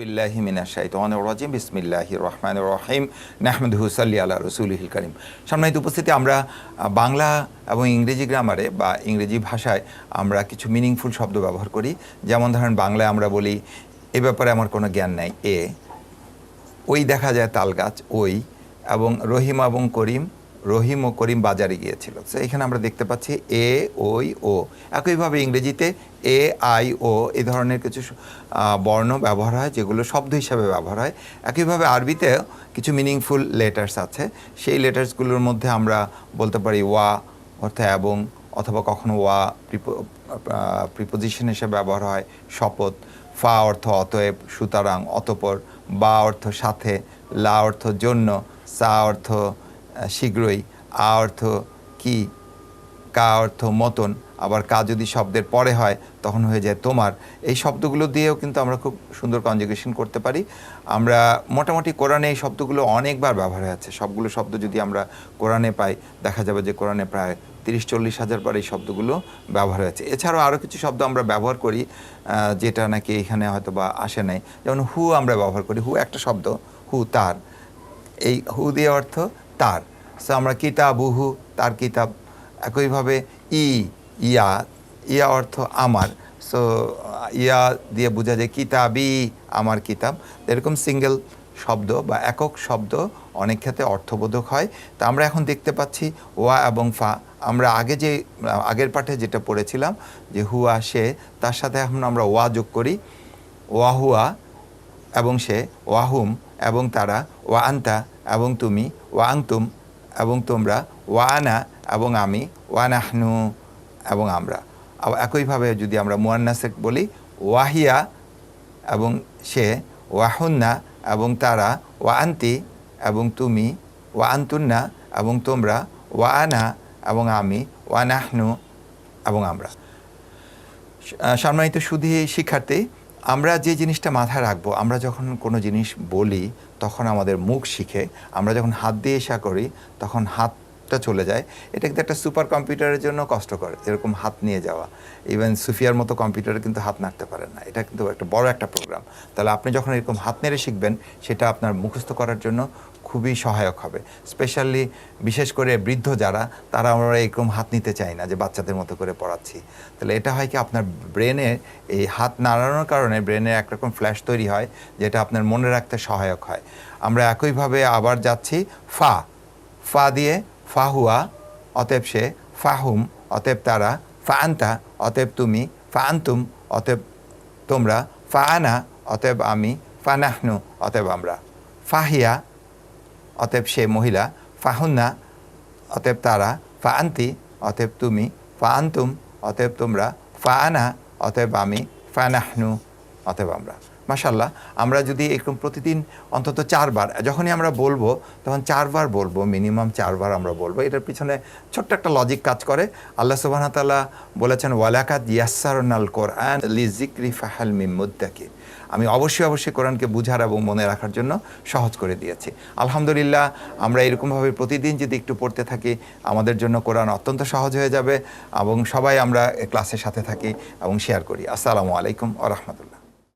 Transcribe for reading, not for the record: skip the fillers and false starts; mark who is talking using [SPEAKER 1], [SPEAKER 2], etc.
[SPEAKER 1] বিল্লাহি মিনাশ শাইতানির রাজিম বিসমিল্লাহির রহমানির রহিম নাহমাদুহু সাল্লি আলা রাসূলিহিল কারীম। সম্মানিত উপস্থিতি, আমরা বাংলা এবং ইংরেজি গ্রামারে বা ইংরেজি ভাষায় আমরা কিছু মিনিংফুল শব্দ ব্যবহার করি। যেমন ধরেন, বাংলায় আমরা বলি এ ব্যাপারে আমার কোনো জ্ঞান নাই, এ। ওই দেখা যায় তাল গাছ, ওই। এবং রহিম এবং করিম, রহিম ও করিম বাজারে গিয়েছিল। তো এখানে আমরা দেখতে পাচ্ছি এ, ওই, ও। একইভাবে ইংরেজিতে এ, আই, ও এই ধরনের কিছু বর্ণ ব্যবহার হয়, যেগুলো শব্দ হিসাবে ব্যবহার হয়। একইভাবে আরবিতে কিছু মিনিংফুল লেটার্স আছে। সেই লেটার্সগুলোর মধ্যে আমরা বলতে পারি ওয়া অর্থ এবং, অথবা কখনো ওয়া প্রিপোজিশন হিসেবে ব্যবহার হয়, শপথ। ফা অর্থ অতএব, সুতরাং, অতঃপর। বা অর্থ সাথে, লা অর্থ জন্য, সা অর্থ শীঘ্রই, আ অর্থ কি, কা অর্থ মতন। আবার কা যদি শব্দের পরে হয় তখন হয়ে যায় তোমার। এই শব্দগুলো দিয়েও কিন্তু আমরা খুব সুন্দর কনজুগেশন করতে পারি। আমরা মোটামুটি কোরআনে এই শব্দগুলো অনেকবার ব্যবহার হয়েছে। সবগুলো শব্দ যদি আমরা কোরআনে পাই, দেখা যাবে যে কোরআনে প্রায় 30-40 হাজার বার এই শব্দগুলো ব্যবহার হয়েছে। এছাড়াও আরও কিছু শব্দ আমরা ব্যবহার করি যেটা নাকি এখানে হয়তো বা আসে নাই। যেমন হু আমরা ব্যবহার করি। হু একটা শব্দ, হু তার। এই হু দিয়ে অর্থ তার। সো আমরা কিতাবুহু, তার কিতাব। একইভাবে ইয়া, ইয়া অর্থ আমার। সো ইয়া দিয়ে বোঝা যায় কিতাবি, আমার কিতাব। এরকম সিঙ্গেল শব্দ বা একক শব্দ অনেক ক্ষেত্রে অর্থবোধক হয়। তা আমরা এখন দেখতে পাচ্ছি ওয়া এবং ফা। আমরা আগের পাঠে যেটা পড়েছিলাম যে হুয়া সে, তার সাথে এখন আমরা ওয়া যোগ করি। ওয়া হুয়া এবং সে, ওয়াহুম এবং তারা, ওয়া আন্তা এবং তুমি, ওয়া আংতুম এবং তোমরা, ওয়া আনা এবং আমি, ওয়া নাহনু এবং আমরা। একইভাবে যদি আমরা মুয়ান্নাসে বলি, ওয়াহিয়া এবং সে, ওয়াহুন্না এবং তারা, ওয়া আন্তি এবং তুমি, ওয়া আন্তুন্না এবং তোমরা, ওয়া আনা এবং আমি, ওয়া নাহনু এবং আমরা। সম্মানিত সুধী শিক্ষার্থী, আমরা যে জিনিসটা মাথায় রাখবো, আমরা যখন কোনো জিনিস বলি তখন আমাদের মুখ শিখে। আমরা যখন হাত দিয়ে ইশারা করি তখন হাতটা চলে যায়। এটা কিন্তু একটা সুপার কম্পিউটারের জন্য কষ্টকর, এরকম হাত নিয়ে যাওয়া। ইভেন সুফিয়ার মতো কম্পিউটারে কিন্তু হাত নাড়তে পারেন না। এটা কিন্তু একটা বড় একটা প্রোগ্রাম। তাহলে আপনি যখন এরকম হাত নেড়ে শিখবেন, সেটা আপনার মুখস্থ করার জন্য খুবই সহায়ক হবে। স্পেশালি বিশেষ করে বৃদ্ধ যারা, তারা আমরা এরকম হাত নিতে চাই না যে বাচ্চাদের মতো করে পড়াচ্ছি। তাহলে এটা হয় কি, আপনার ব্রেনে এই হাত নাড়ানোর কারণে ব্রেনে একরকম ফ্ল্যাশ তৈরি হয়, যেটা আপনার মনে রাখতে সহায়ক হয়। আমরা একইভাবে আবার যাচ্ছি ফা। ফা দিয়ে ফাহুয়া অতএব সে, ফাহুম অতএব তারা, ফা আন্তা অতএব তুমি, ফা আন্তুম অতএব তোমরা, ফা আনা অতএব আমি, ফা নাহনু অতএব আমরা। ফাহিয়া অতএব সে মহিলা, ফাহুন্না অতএব তারা, ফা আন্তি অতএব তুমি, ফা আন্তুম অতএব তোমরা, ফা আনা অতএব আমি, ফা নাহনু অতএব আমরা। মাশাআল্লাহ, আমরা যদি এরকম প্রতিদিন অন্তত 4 বার, যখনই আমরা বলবো তখন 4 বার বলবো, মিনিমাম 4 বার আমরা বলবো। এটার পিছনে ছোট্ট একটা লজিক কাজ করে। আল্লাহ সুবহানাহু ওয়া তাআলা বলেছেন, ওয়ালাকাদ ইয়াসসারনাল কোরআন লিযিকরি ফাহাল মিন মুদ্দাকির। আমি অবশ্যই কোরআনকে বুঝার এবং মনে রাখার জন্য সহজ করে দিয়েছি। আলহামদুলিল্লাহ, আমরা এরকমভাবে প্রতিদিন যদি একটু পড়তে থাকি, আমাদের জন্য কোরআন অত্যন্ত সহজ হয়ে যাবে এবং সবাই আমরা ক্লাসের সাথে থাকি এবং শেয়ার করি। আসসালামু আলাইকুম ওয়া রাহমাতুল্লাহ।